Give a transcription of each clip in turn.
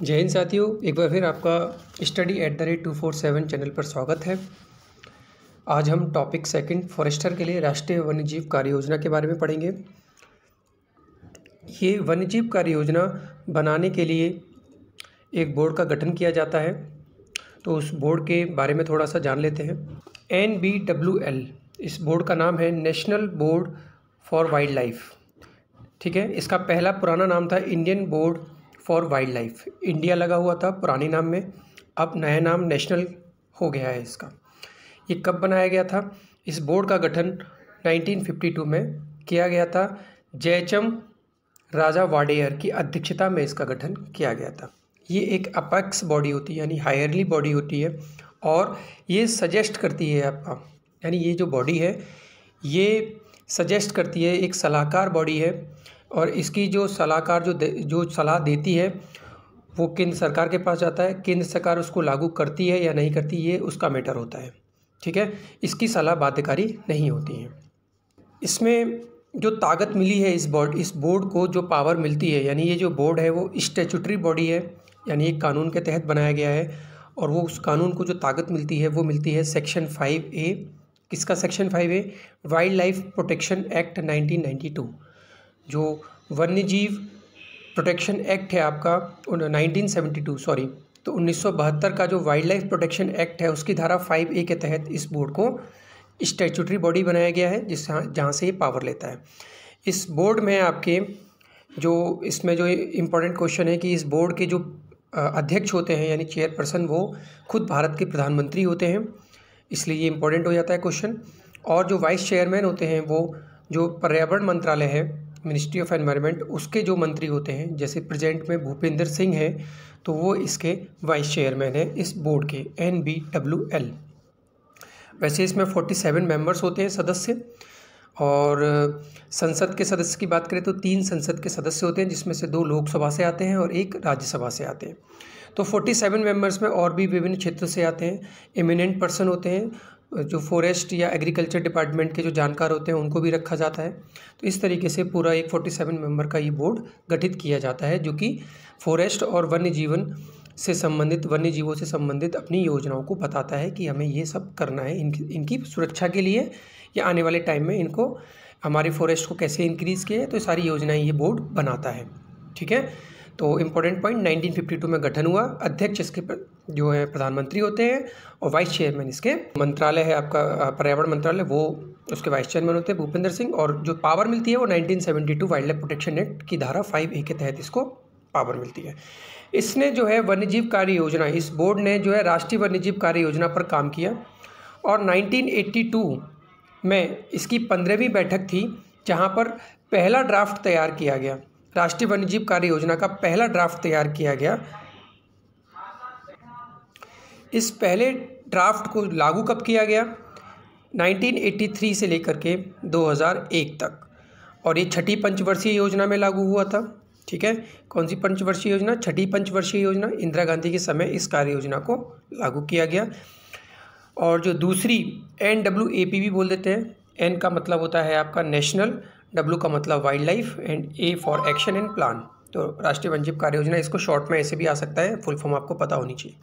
जय हिंद साथियों, एक बार फिर आपका study@247 चैनल पर स्वागत है। आज हम टॉपिक सेकंड फॉरेस्टर के लिए राष्ट्रीय वन्यजीव कार्य योजना के बारे में पढ़ेंगे। ये वन्यजीव कार्य योजना बनाने के लिए एक बोर्ड का गठन किया जाता है, तो उस बोर्ड के बारे में थोड़ा सा जान लेते हैं। NBWL इस बोर्ड का नाम है, national board for wild life. ठीक है, इसका पहला पुराना नाम था Indian board for wild life. India लगा हुआ था पुराने नाम में, अब नया नाम नेशनल हो गया है इसका। ये कब बनाया गया था? इस बोर्ड का गठन 1952 में किया गया था। जयचम राजा वाडेयर की अध्यक्षता में इसका गठन किया गया था। ये एक अपेक्स बॉडी होती है, यानी हायरली बॉडी होती है, और ये सजेस्ट करती है आपका, यानी ये जो बॉडी है ये सजेस्ट करती है, एक सलाहकार बॉडी है, और इसकी जो सलाहकार जो सलाह देती है वो केंद्र सरकार के पास जाता है। केंद्र सरकार उसको लागू करती है या नहीं करती, ये उसका मैटर होता है। ठीक है, इसकी सलाह बाध्यकारी नहीं होती है। इसमें जो ताकत मिली है इस बोर्ड को, जो पावर मिलती है, यानी ये जो बोर्ड है वो स्टैट्यूटरी बॉडी है, यानी एक कानून के तहत बनाया गया है, और वो उस कानून को जो ताकत मिलती है वो मिलती है सेक्शन 5A। किसका section 5A? Wild life protection act 1992। जो वन्यजीव प्रोटेक्शन एक्ट है आपका 1972 तो 1972 का जो वाइल्ड लाइफ प्रोटेक्शन एक्ट है उसकी धारा 5A के तहत इस बोर्ड को स्टैट्यूटरी बॉडी बनाया गया है, जहाँ से ये पावर लेता है। इस बोर्ड में आपके इसमें जो इम्पोर्टेंट क्वेश्चन है कि इस बोर्ड के जो अध्यक्ष होते हैं, यानी चेयरपर्सन, वो खुद भारत के प्रधानमंत्री होते हैं, इसलिए ये इम्पोर्टेंट हो जाता है क्वेश्चन। और जो वाइस चेयरमैन होते हैं वो जो पर्यावरण मंत्रालय है, मिनिस्ट्री ऑफ एनवायरनमेंट, उसके जो मंत्री होते हैं, जैसे प्रेजेंट में भूपेंद्र सिंह हैं, तो वो इसके वाइस चेयरमैन हैं इस बोर्ड के, NBWL। वैसे इसमें 47 मेंबर्स होते हैं, सदस्य। और संसद के सदस्य की बात करें तो 3 संसद के सदस्य होते हैं, जिसमें से 2 लोकसभा से आते हैं और 1 राज्यसभा से आते हैं। तो 47 मेंबर्स में और भी विभिन्न क्षेत्रों से आते हैं। एमिनेंट पर्सन होते हैं, जो फॉरेस्ट या एग्रीकल्चर डिपार्टमेंट के जो जानकार होते हैं उनको भी रखा जाता है। तो इस तरीके से पूरा एक 47 मेंबर का ये बोर्ड गठित किया जाता है, जो कि फॉरेस्ट और वन्यजीवन से संबंधित, वन्यजीवों से संबंधित अपनी योजनाओं को बताता है कि हमें ये सब करना है इनकी सुरक्षा के लिए, या आने वाले टाइम में इनको, हमारे फॉरेस्ट को कैसे इंक्रीज़ किया है, तो सारी योजनाएँ ये बोर्ड बनाता है। ठीक है, तो इम्पोर्टेंट पॉइंट, 1952 में गठन हुआ। अध्यक्ष इसके जो है प्रधानमंत्री होते हैं, और वाइस चेयरमैन इसके मंत्रालय है आपका पर्यावरण मंत्रालय, वो उसके वाइस चेयरमैन होते हैं भूपेंद्र सिंह। और जो पावर मिलती है वो 1972 वाइल्ड लाइफ प्रोटेक्शन एक्ट की धारा 5A के तहत इसको पावर मिलती है। इसने जो है वन्यजीव कार्य योजना, इस बोर्ड ने जो है राष्ट्रीय वन्यजीव कार्य योजना पर काम किया, और 1982 में इसकी 15वीं बैठक थी, जहाँ पर पहला ड्राफ्ट तैयार किया गया। राष्ट्रीय वन्यजीव कार्य योजना का पहला ड्राफ्ट तैयार किया गया। इस पहले ड्राफ्ट को लागू कब किया गया? 1983 से लेकर के 2001 तक, और ये 6ठी पंचवर्षीय योजना में लागू हुआ था। ठीक है, कौन सी पंचवर्षीय योजना? 6ठी पंचवर्षीय योजना। इंदिरा गांधी के समय इस कार्य योजना को लागू किया गया। और जो दूसरी NWAP भी बोल देते हैं, N का मतलब होता है आपका नेशनल, W का मतलब wild life, and A for action and plan. तो राष्ट्रीय वन्यजीव कार्य योजना, इसको शॉर्ट में ऐसे भी आ सकता है, फुल फॉर्म आपको पता होनी चाहिए।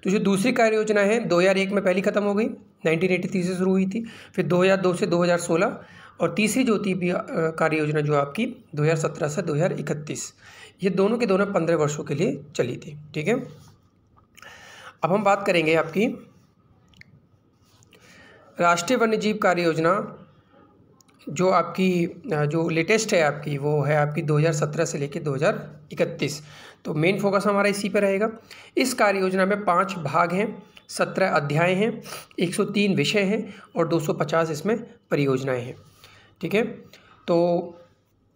तो जो दूसरी कार्य योजना है 2001 में पहली खत्म हो गई, 1983 से शुरू हुई थी, फिर 2002 से 2016, और तीसरी जो थी कार्य योजना जो आपकी 2017 से 2031, ये दोनों के दोनों 15 वर्षों के लिए चली थी। ठीक है, अब हम बात करेंगे आपकी राष्ट्रीय वन्यजीव कार्य योजना, जो आपकी जो लेटेस्ट है आपकी, वो है आपकी 2017 से लेकर 2031। तो मेन फोकस हमारा इसी पर रहेगा। इस कार्य योजना में 5 भाग हैं, 17 अध्याय हैं, 103 विषय हैं, और 250 इसमें परियोजनाएं हैं। ठीक है, तो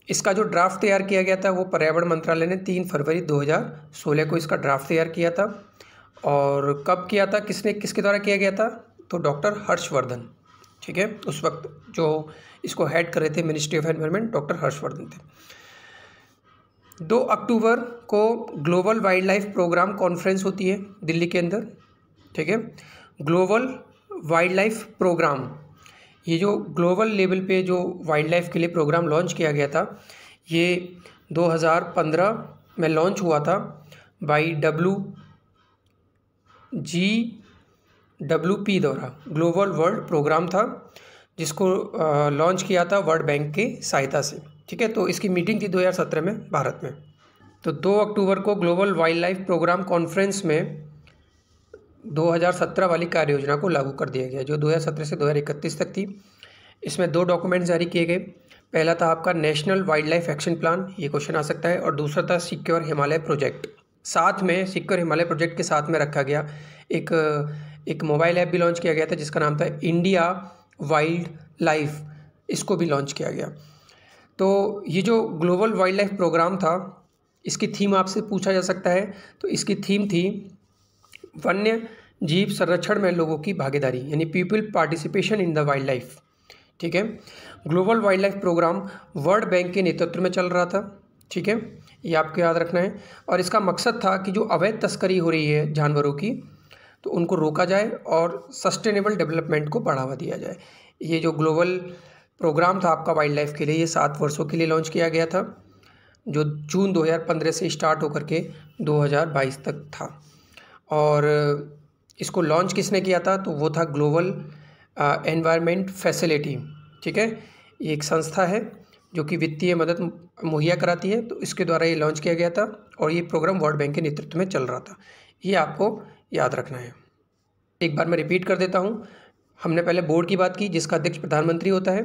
इसका जो ड्राफ्ट तैयार किया गया था वो पर्यावरण मंत्रालय ने 3 फरवरी 2016 को इसका ड्राफ्ट तैयार किया था। और कब किया था, किसके द्वारा किया गया था? तो डॉक्टर हर्षवर्धन। ठीक है, उस वक्त जो इसको हेड कर रहे थे ministry of environment, doctor Harshvardhan थे। 2 अक्टूबर को global wild life program conference होती है दिल्ली के अंदर। ठीक है, ग्लोबल वाइल्ड लाइफ प्रोग्राम, ये जो ग्लोबल लेवल पे जो वाइल्ड लाइफ के लिए प्रोग्राम लॉन्च किया गया था, ये 2015 में लॉन्च हुआ था। WGWP द्वारा ग्लोबल वर्ल्ड प्रोग्राम था, जिसको लॉन्च किया था वर्ल्ड बैंक की सहायता से। ठीक है, तो इसकी मीटिंग थी 2017 में भारत में। तो 2 अक्टूबर को global wild life program conference में 2017 वाली कार्य योजना को लागू कर दिया गया, जो 2017 से 2031 तक थी। इसमें 2 डॉक्यूमेंट जारी किए गए। पहला था आपका national wildlife action plan, ये क्वेश्चन आ सकता है, और दूसरा था सिक्योर हिमालय प्रोजेक्ट। साथ में सिक्योर हिमालय प्रोजेक्ट के साथ में रखा गया एक मोबाइल ऐप भी लॉन्च किया गया था, जिसका नाम था इंडिया वाइल्ड लाइफ, इसको भी लॉन्च किया गया। तो ये जो ग्लोबल वाइल्ड लाइफ प्रोग्राम था, इसकी थीम आपसे पूछा जा सकता है। तो इसकी थीम थी वन्य जीव संरक्षण में लोगों की भागीदारी, यानी people participation in the wild life. ठीक है, global wild life program world bank के नेतृत्व में चल रहा था। ठीक है, ये आपको याद रखना है। और इसका मकसद था कि जो अवैध तस्करी हो रही है जानवरों की, तो उनको रोका जाए और सस्टेनेबल डेवलपमेंट को बढ़ावा दिया जाए। ये जो ग्लोबल प्रोग्राम था आपका वाइल्ड लाइफ के लिए, ये 7 वर्षों के लिए लॉन्च किया गया था, जो जून 2015 से स्टार्ट होकर के 2022 तक था। और इसको लॉन्च किसने किया था? तो वो था ग्लोबल एनवायरनमेंट फैसिलिटी। ठीक है, ये एक संस्था है जो कि वित्तीय मदद मुहैया कराती है, तो इसके द्वारा ये लॉन्च किया गया था और ये प्रोग्राम वर्ल्ड बैंक के नेतृत्व में चल रहा था। ये आपको याद रखना है। एक बार मैं रिपीट कर देता हूँ। हमने पहले बोर्ड की बात की, जिसका अध्यक्ष प्रधानमंत्री होता है।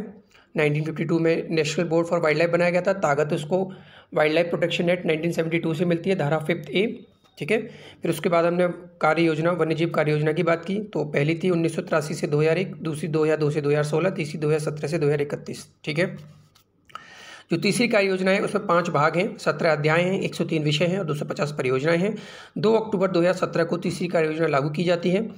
1952 में national board for wild life बनाया गया था। ताकत उसको वाइल्ड लाइफ प्रोटेक्शन एक्ट 1972 से मिलती है, धारा 5 A। ठीक है, फिर उसके बाद हमने कार्य योजना, वन्यजीव कार्य योजना की बात की। तो पहली थी 1983 से 2001, दूसरी 2002 से 2016, तीसरी 2017 से 2031। ठीक है, जो तीसरी कार्य योजना है उसमें 5 भाग हैं, 17 अध्याय हैं, 103 विषय हैं और 250 परियोजनाएं हैं। 2 अक्टूबर 2017 को तीसरी कार्य योजना लागू की जाती है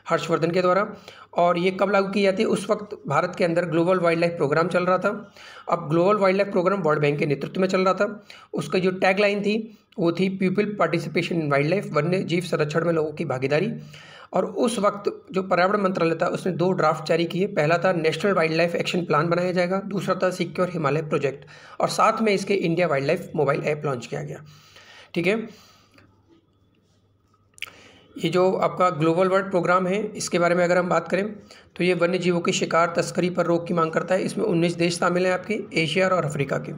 हर्षवर्धन के द्वारा। और ये कब लागू की जाती है? उस वक्त भारत के अंदर ग्लोबल वाइल्ड लाइफ प्रोग्राम चल रहा था। अब global wild life program world bank के नेतृत्व में चल रहा था। उसका जो टैगलाइन थी वो थी पीपल पार्टिसिपेशन इन वाइल्ड लाइफ, वन्य जीव संरक्षण में लोगों की भागीदारी। और उस वक्त जो पर्यावरण मंत्रालय था उसने 2 ड्राफ्ट जारी किए। पहला था national wildlife action plan बनाया जाएगा, दूसरा था सिक्योर हिमालय प्रोजेक्ट, और साथ में इसके India wild life mobile app launch किया गया। ठीक है, ये जो आपका ग्लोबल वर्ल्ड प्रोग्राम है, इसके बारे में अगर हम बात करें तो ये वन्य जीवों की शिकार तस्करी पर रोक की मांग करता है। इसमें 19 देश शामिल हैं आपके, एशिया और अफ्रीका के।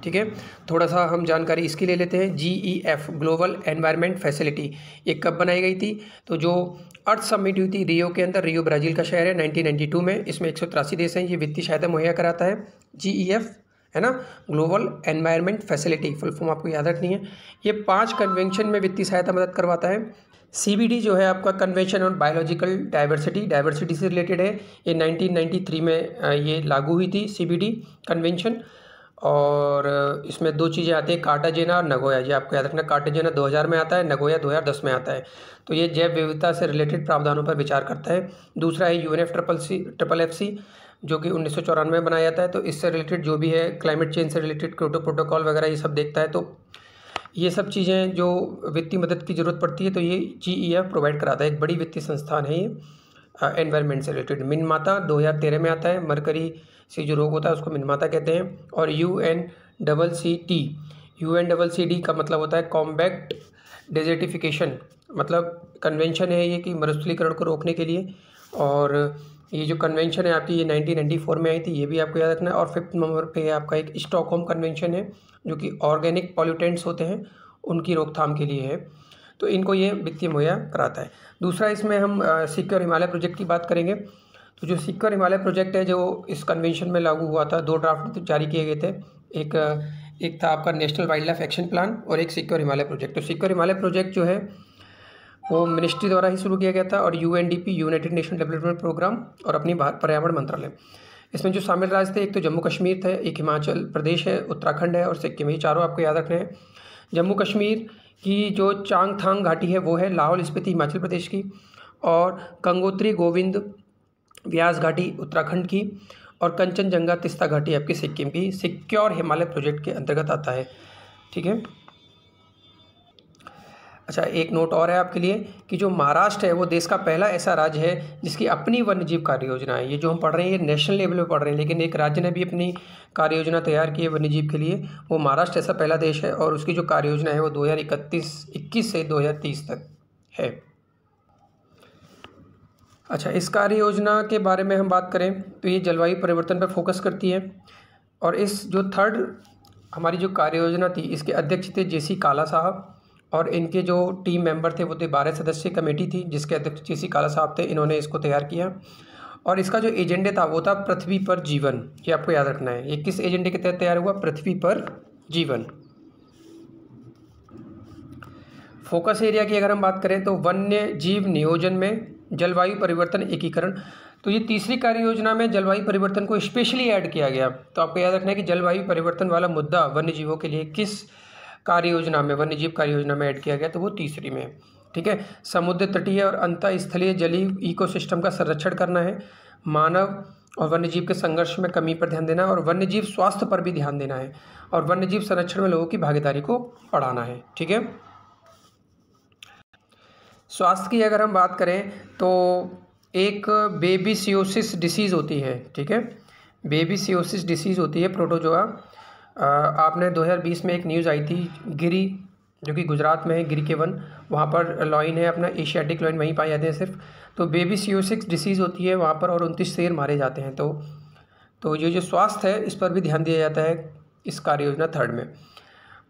ठीक है, थोड़ा सा हम जानकारी इसकी ले लेते हैं। GEF ग्लोबल एनवायरनमेंट फैसिलिटी ये कब बनाई गई थी? तो जो अर्थ समिट हुई थी रियो के अंदर, रियो ब्राज़ील का शहर है, 1992 में। इसमें 183 देश हैं। ये वित्तीय सहायता मुहैया कराता है। GEF है ना, global environment facility, full form आपको याद रखनी है। ये 5 कन्वेंशन में वित्तीय सहायता मदद करवाता है। CBD जो है आपका कन्वेंशन ऑन बायोलॉजिकल डाइवर्सिटी से रिलेटेड है। ये 1993 में ये लागू हुई थी CBD कन्वेंशन। और इसमें 2 चीज़ें आती हैं, कार्टाजेना और नगोया। ये आपको याद रखना, कार्टाजेना 2000 में आता है, नगोया 2010 में आता है। तो ये जैव विविधता से रिलेटेड प्रावधानों पर विचार करता है। दूसरा है UNFCCC जो कि 1994 में बनाया जाता है। तो इससे रिलेटेड जो भी है, क्लाइमेट चेंज से रिलेटेड क्योटो प्रोटोकॉल वगैरह ये सब देखता है। तो ये सब चीज़ें जो वित्तीय मदद की ज़रूरत पड़ती है तो ये GEF प्रोवाइड कराता है। एक बड़ी वित्तीय संस्थान है ये एनवायरनमेंट से रिलेटेड। मिनमाता 2013 में आता है। मरकरी से जो रोग होता है उसको मिनमाता कहते हैं। और UNCCD का मतलब होता है कॉम्बैक्ट डेजर्टिफिकेशन, मतलब कन्वेंशन है ये कि मरुस्थलीकरण को रोकने के लिए। और ये जो कन्वेंशन है आपकी, ये 1994 में आई थी, ये भी आपको याद रखना है। और 5th नंबर पे आपका एक स्टॉकहोम कन्वेंशन है जो कि ऑर्गेनिक पॉल्यूटेंट्स होते हैं उनकी रोकथाम के लिए है। तो इनको ये वित्तीय मुहैया कराता है। दूसरा इसमें हम सिक्योर हिमालय प्रोजेक्ट की बात करेंगे। तो जो सिक्योर हिमालय प्रोजेक्ट है जो इस कन्वेंशन में लागू हुआ था, 2 ड्राफ्ट जारी किए गए थे। एक था आपका national wildlife action plan और एक सिक्योर हिमालय प्रोजेक्ट। तो सिक्योर हिमालय प्रोजेक्ट जो है वो मिनिस्ट्री द्वारा ही शुरू किया गया था। और UNDP United Nation development program और अपनी पर्यावरण मंत्रालय, इसमें जो शामिल राज्य थे, एक तो जम्मू कश्मीर थे, एक हिमाचल प्रदेश है, उत्तराखंड है और सिक्किम। ये चारों आपको याद रखने हैं। जम्मू कश्मीर की जो चांगथांग घाटी है वो है लाहौल स्पीति हिमाचल प्रदेश की, और गंगोत्री गोविंद व्यास घाटी उत्तराखंड की, और कंचनजंगा तिस्ता घाटी आपकी सिक्किम की। सिक्योर हिमालय प्रोजेक्ट के अंतर्गत आता है। ठीक है, अच्छा, एक नोट और है आपके लिए कि जो महाराष्ट्र है वो देश का पहला ऐसा राज्य है जिसकी अपनी वन्यजीव कार्य योजना है। ये जो हम पढ़ रहे हैं ये नेशनल लेवल पे पढ़ रहे हैं, लेकिन एक राज्य ने भी अपनी कार्य योजना तैयार की है वन्यजीव के लिए। वो महाराष्ट्र ऐसा पहला देश है और उसकी जो कार्य योजना है वो 2021 से 2030 तक है। अच्छा, इस कार्य योजना के बारे में हम बात करें तो ये जलवायु परिवर्तन पर फोकस करती है। और इस जो थर्ड हमारी जो कार्य योजना थी इसके अध्यक्ष थे जेसी काला साहब, और इनके जो टीम मेंबर थे वो थे 12 सदस्यीय कमेटी थी जिसके अध्यक्ष जेसी काला साहब थे। इन्होंने इसको तैयार किया और इसका जो एजेंडे था वो था पृथ्वी पर जीवन। ये आपको याद रखना है, ये किस एजेंडे के तहत तैयार हुआ? पृथ्वी पर जीवन। फोकस एरिया की अगर हम बात करें तो वन्य जीव नियोजन में जलवायु परिवर्तन एकीकरण, तो ये तीसरी कार्य योजना में जलवायु परिवर्तन को स्पेशली ऐड किया गया। तो आपको याद रखना है कि जलवायु परिवर्तन वाला मुद्दा वन्य जीवों के लिए किस कार्य योजना में, वन्य जीव कार्य योजना में ऐड किया गया, तो वो तीसरी में। ठीक है, समुद्र तटीय और अंतःस्थलीय जलीय इकोसिस्टम का संरक्षण करना है, मानव और वन्यजीव के संघर्ष में कमी पर ध्यान देना है, और वन्यजीव स्वास्थ्य पर भी ध्यान देना है, और वन्यजीव संरक्षण में लोगों की भागीदारी को बढ़ाना है। ठीक है, स्वास्थ्य की अगर हम बात करें तो एक बेबीसियोसिस डिसीज़ होती है। ठीक है, बेबीसियोसिस डिसीज़ होती है प्रोटोजोआ। आपने 2020 में एक न्यूज़ आई थी, गिरी जो कि गुजरात में है, गिरी के वन, वहाँ पर लॉइन है अपना, एशियाटिक लॉइन वहीं पाए जाते हैं सिर्फ। तो बेबीसियोसिस डिसीज़ होती है वहाँ पर और 29 शेर मारे जाते हैं। तो ये जो स्वास्थ्य है इस पर भी ध्यान दिया जाता है इस कार्य योजना थर्ड में।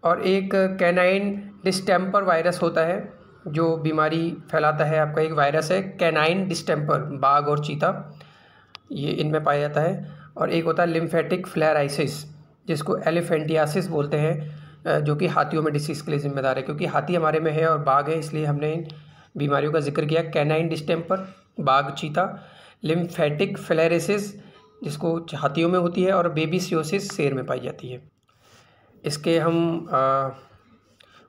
और एक कैनाइन डिस्टेम्पर वायरस होता है जो बीमारी फैलाता है, आपका एक वायरस है कैनाइन डिस्टेम्पर, बाघ और चीता ये इनमें पाया जाता है। और एक होता है लिम्फेटिक फ्लेराइसिस जिसको एलिफेंटियासिस बोलते हैं, जो कि हाथियों में डिसीज़ के लिए जिम्मेदार है। क्योंकि हाथी हमारे में है और बाघ है इसलिए हमने इन बीमारियों का जिक्र किया। कैनाइन डिस्टेम्पर बाघ चीता, लिम्फेटिक फ्लेराइसिस जिसको हाथियों में होती है, और बेबीसियोसिस शेर में पाई जाती है। इसके हम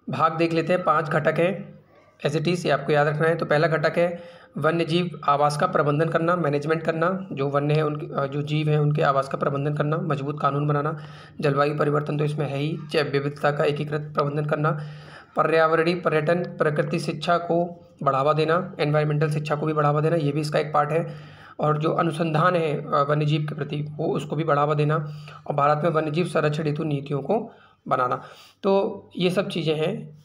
भाग देख लेते हैं। 5 घटक हैं एज इट इज़, ये आपको याद रखना है। तो पहला घटक है वन्य जीव आवास का प्रबंधन करना, मैनेजमेंट करना, जो वन्य है उनके जो जीव हैं उनके आवास का प्रबंधन करना, मजबूत कानून बनाना। जलवायु परिवर्तन तो इसमें है ही, जैव विविधता का एकीकृत प्रबंधन करना, पर्यावरणीय पर्यटन, प्रकृति शिक्षा को बढ़ावा देना, एनवायरमेंटल शिक्षा को भी बढ़ावा देना, ये भी इसका एक पार्ट है। और जो अनुसंधान है वन्यजीव के प्रति वो उसको भी बढ़ावा देना, और भारत में वन्यजीव संरक्षण हेतु नीतियों को बनाना। तो ये सब चीज़ें हैं।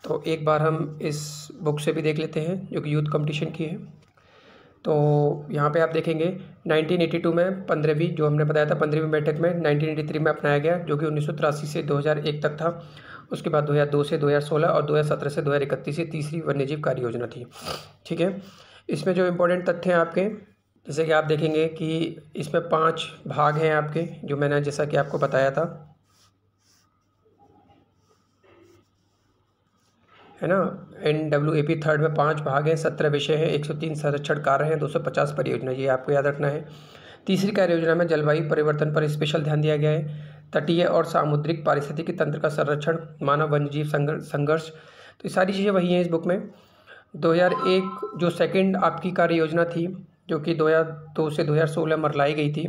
तो एक बार हम इस बुक से भी देख लेते हैं जो कि यूथ कंपटीशन की है। तो यहाँ पे आप देखेंगे 1982 में 15वीं, जो हमने बताया था 15वीं बैठक में 1983 में अपनाया गया, जो कि 1983 से 2001 तक था। उसके बाद 2002 से 2016 और 2017 से 2031 ये तीसरी वन्यजीव कार्य योजना थी। ठीक है, इसमें जो इम्पोर्टेंट तथ्य हैं आपके, जैसे कि आप देखेंगे कि इसमें 5 भाग हैं आपके, जो मैंने जैसा कि आपको बताया था, है ना। NWAP थर्ड में 5 भाग हैं, 17 विषय हैं, 103 संरक्षण कार्य हैं, 250 परियोजना, ये आपको याद रखना है। तीसरी कार्य योजना में जलवायु परिवर्तन पर स्पेशल ध्यान दिया गया है, तटीय और सामुद्रिक पारिस्थितिकी तंत्र का संरक्षण, मानव वन्यजीव संघर्ष। तो ये सारी चीज़ें वही हैं इस बुक में। 2001 जो सेकेंड आपकी कार्य योजना थी, जो कि 2002 से 2016 में लाई गई थी,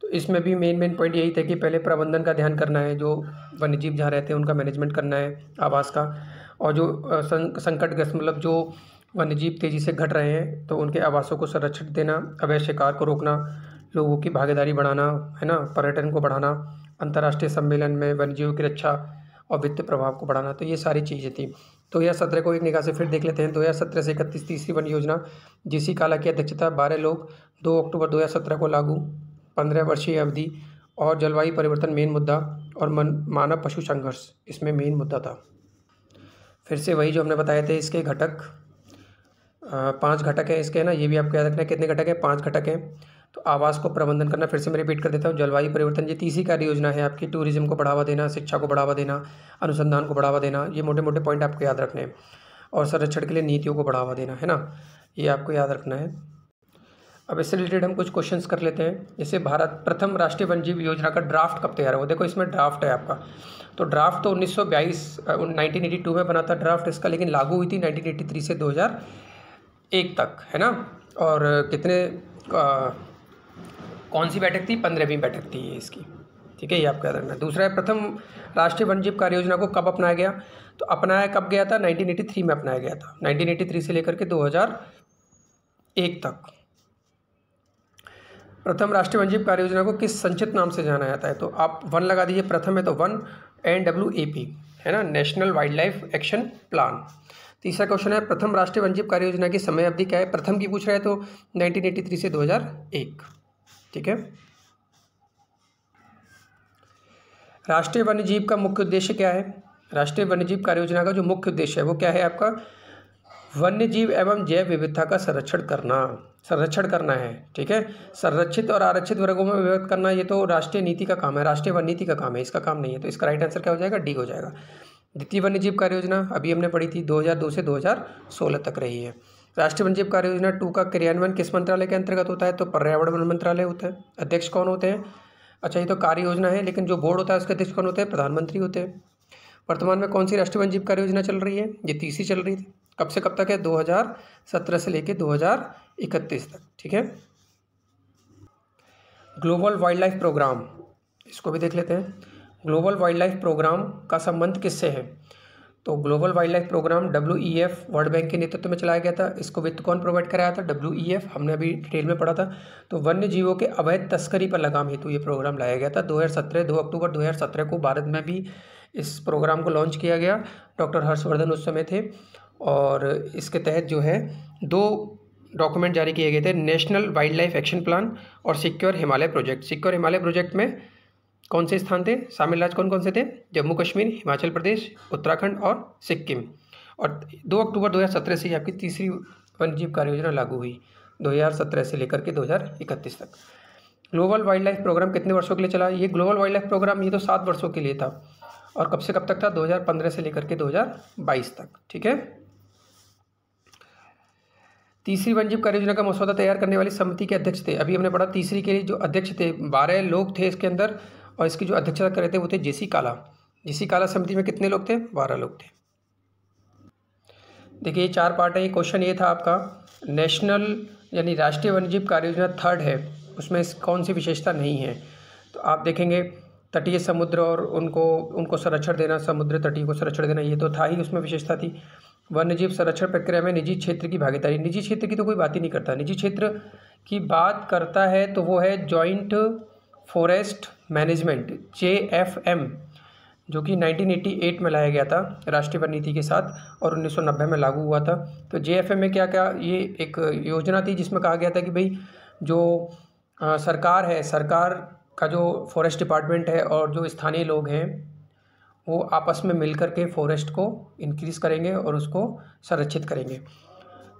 तो इसमें भी मेन पॉइंट यही था कि पहले प्रबंधन का ध्यान करना है, जो वन्यजीव जहाँ रहते हैं उनका मैनेजमेंट करना है आवास का, और जो संकटग्रस्त मतलब जो वन्यजीव तेज़ी से घट रहे हैं तो उनके आवासों को संरक्षण देना, अवैध शिकार को रोकना, लोगों की भागीदारी बढ़ाना, है ना, पर्यटन को बढ़ाना, अंतर्राष्ट्रीय सम्मेलन में वन्यजीवों की रक्षा और वित्तीय प्रभाव को बढ़ाना। तो ये सारी चीज़ें थी। 2017 को एक निगाह से फिर देख लेते हैं। 2017 से 31 तीसरी वन योजना, जेसी काला की अध्यक्षता, 12 लोग, 2 अक्टूबर 2017 को लागू, 15 वर्षीय अवधि, और जलवायु परिवर्तन मेन मुद्दा, और मानव पशु संघर्ष इसमें मेन मुद्दा था। फिर से वही जो हमने बताए थे, इसके घटक 5 घटक हैं इसके, है ना, ये भी आपको याद रखना है। कितने घटक हैं? 5 घटक हैं। तो आवास को प्रबंधन करना, फिर से मैं रिपीट कर देता हूँ, जलवायु परिवर्तन ये तीसरी कार्य योजना है आपकी। टूरिज्म को बढ़ावा देना, शिक्षा को बढ़ावा देना, अनुसंधान को बढ़ावा देना, ये मोटे मोटे पॉइंट आपको याद रखने हैं। और संरक्षण के लिए नीतियों को बढ़ावा देना, है ना, ये आपको याद रखना है। अब इससे रिलेटेड हम कुछ क्वेश्चंस कर लेते हैं। जैसे भारत प्रथम राष्ट्रीय वन्यजीव योजना का ड्राफ्ट कब तैयार हुआ? देखो इसमें ड्राफ्ट है आपका। तो ड्राफ्ट तो 1982 में बना था ड्राफ्ट इसका, लेकिन लागू हुई थी 1983 से 2001 तक, है ना। और कितने कौन सी बैठक थी? 15वीं बैठक थी ये इसकी। ठीक है, ये आपको याद रखना है। दूसरा है प्रथम राष्ट्रीय वन्यजीव कार्य योजना को कब अपनाया गया, तो अपनाया कब गया था, 1983 में अपनाया गया था, 1983 से लेकर के 2001 तक। प्रथम राष्ट्रीय वन्यजीव कार्य योजना को किस संक्षिप्त नाम से जाना जाता है, तो आप वन लगा दीजिए, प्रथम है तो वन, NWAP है ना, national wildlife action plan. तीसरा क्वेश्चन है प्रथम राष्ट्रीय वन्यजीव कार्य योजना की समय अवधि क्या है, प्रथम की पूछ रहा है तो 1983 से 2001। ठीक है। राष्ट्रीय वन्यजीव का मुख्य उद्देश्य क्या है, राष्ट्रीय वन्यजीव कार्य योजना का जो मुख्य उद्देश्य है वो क्या है आपका, वन्यजीव एवं जैव विविधता का संरक्षण करना है। ठीक है, संरक्षित और आरक्षित वर्गों में विभक्त करना ये तो राष्ट्रीय नीति का काम है, राष्ट्रीय वन नीति का काम है, इसका काम नहीं है। तो इसका राइट आंसर क्या हो जाएगा, डी हो जाएगा। द्वितीय वन्यजीव कार्य योजना अभी हमने पढ़ी थी, 2002 से 2016 तक रही है। राष्ट्रीय वन्यजीव कार्य योजना 2 का क्रियान्वयन किस मंत्रालय के अंतर्गत होता है, तो पर्यावरण वन मंत्रालय होता है। अध्यक्ष कौन होते हैं, अच्छा ये तो कार्य योजना है, लेकिन जो बोर्ड होता है उसके अध्यक्ष कौन होते हैं, प्रधानमंत्री होते हैं। वर्तमान में कौन सी राष्ट्रीय वन्यजीव कार्य योजना चल रही है, ये तीसरी चल रही थी। कब से कब तक है, 2017 से लेकर 2031 तक। ठीक है। ग्लोबल वाइल्ड लाइफ प्रोग्राम, इसको भी देख लेते हैं। ग्लोबल वाइल्ड लाइफ प्रोग्राम का संबंध किससे है, तो global wild life program WEF world bank के नेतृत्व में चलाया गया था। इसको वित्त कौन प्रोवाइड कराया था, WEF, हमने अभी डिटेल में पढ़ा था। तो वन्य जीवों के अवैध तस्करी पर लगाम हेतु ये प्रोग्राम लाया गया था। 2 अक्टूबर 2017 को भारत में भी इस प्रोग्राम को लॉन्च किया गया। डॉक्टर हर्षवर्धन उस समय थे और इसके तहत जो है 2 डॉक्यूमेंट जारी किए गए थे, national wildlife action plan और secure Himalaya project. Secure Himalaya project में कौन से स्थान थे, शामिल राज्य कौन कौन से थे, जम्मू कश्मीर, हिमाचल प्रदेश, उत्तराखंड और सिक्किम। और 2 अक्टूबर 2017 से आपकी तीसरी वन्यजीव कार्य योजना लागू हुई, 2017 से लेकर के 2031 तक। ग्लोबल वाइल्ड लाइफ प्रोग्राम कितने वर्षों के लिए चला, ये ग्लोबल वाइल्ड लाइफ प्रोग्राम ये तो 7 वर्षों के लिए था। और कब से कब तक था, 2015 से लेकर के 2022 तक। ठीक है। तीसरी वन्यजीव कार्य योजना का मसौदा तैयार करने वाली समिति के अध्यक्ष थे, अभी हमने पढ़ा, तीसरी के लिए जो अध्यक्ष थे 12 लोग थे इसके अंदर, और इसकी जो अध्यक्षता कर रहे थे वो थे JC काला। JC काला समिति में कितने लोग थे, 12 लोग थे। देखिए 4 पार्ट है, ये क्वेश्चन ये था आपका, नेशनल यानी राष्ट्रीय वन्यजीव कार्य योजना 3rd है, उसमें कौन सी विशेषता नहीं है, तो आप देखेंगे तटीय समुद्र और उनको संरक्षण देना, समुद्र तटीय को संरक्षण देना, ये तो था ही, उसमें विशेषता थी। वन्यजीव संरक्षण प्रक्रिया में निजी क्षेत्र की भागीदारी, निजी क्षेत्र की तो कोई बात ही नहीं करता, निजी क्षेत्र की बात करता है तो वो है जॉइंट फॉरेस्ट मैनेजमेंट, JFM, जो कि 1988 में लाया गया था राष्ट्रीय वन नीति के साथ और 1990 में लागू हुआ था। तो JFM में क्या क्या, ये एक योजना थी जिसमें कहा गया था कि भाई जो सरकार है, सरकार का जो फॉरेस्ट डिपार्टमेंट है और जो स्थानीय लोग हैं वो आपस में मिलकर के फॉरेस्ट को इंक्रीज़ करेंगे और उसको संरक्षित करेंगे।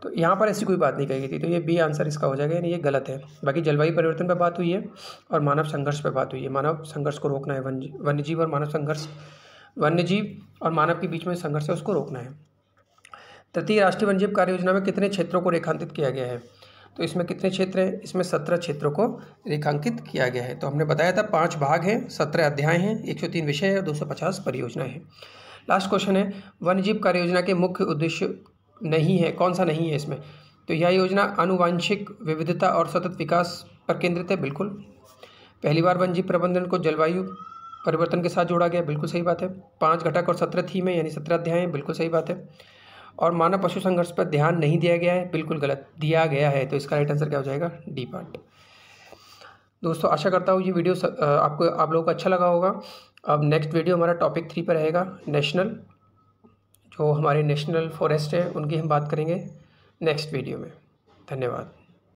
तो यहाँ पर ऐसी कोई बात नहीं कही गई थी, तो ये बी आंसर इसका हो जाएगा, यानी ये गलत है। बाकी जलवायु परिवर्तन पर बात हुई है और मानव संघर्ष पर बात हुई है, मानव संघर्ष को रोकना है, वन्यजीव और मानव संघर्ष, वन्यजीव और मानव के बीच में संघर्ष है उसको रोकना है। तृतीय राष्ट्रीय वन्यजीव कार्य योजना में कितने क्षेत्रों को रेखांकित किया गया है, तो इसमें कितने क्षेत्र हैं, इसमें 17 क्षेत्रों को रेखांकित किया गया है। तो हमने बताया था 5 भाग हैं, 17 अध्याय हैं, 103 विषय है और 250 परियोजनाएं हैं। लास्ट क्वेश्चन है, वन्यजीव कार्य योजना के मुख्य उद्देश्य नहीं है, कौन सा नहीं है इसमें, तो यह योजना आनुवांशिक विविधता और सतत विकास पर केंद्रित है, बिल्कुल। पहली बार वन्यजीव प्रबंधन को जलवायु परिवर्तन के साथ जोड़ा गया, बिल्कुल सही बात है। 5 घटक और 17 थीम है, यानी 17 अध्याय हैं, बिल्कुल सही बात है। और मानव पशु संघर्ष पर ध्यान नहीं दिया गया है, बिल्कुल गलत, दिया गया है। तो इसका राइट आंसर क्या हो जाएगा, डी पार्ट। दोस्तों आशा करता हूँ ये वीडियो आप लोगों को अच्छा लगा होगा। अब नेक्स्ट वीडियो हमारा टॉपिक 3 पर रहेगा, नेशनल, जो हमारे नेशनल फॉरेस्ट है उनकी हम बात करेंगे नेक्स्ट वीडियो में। धन्यवाद।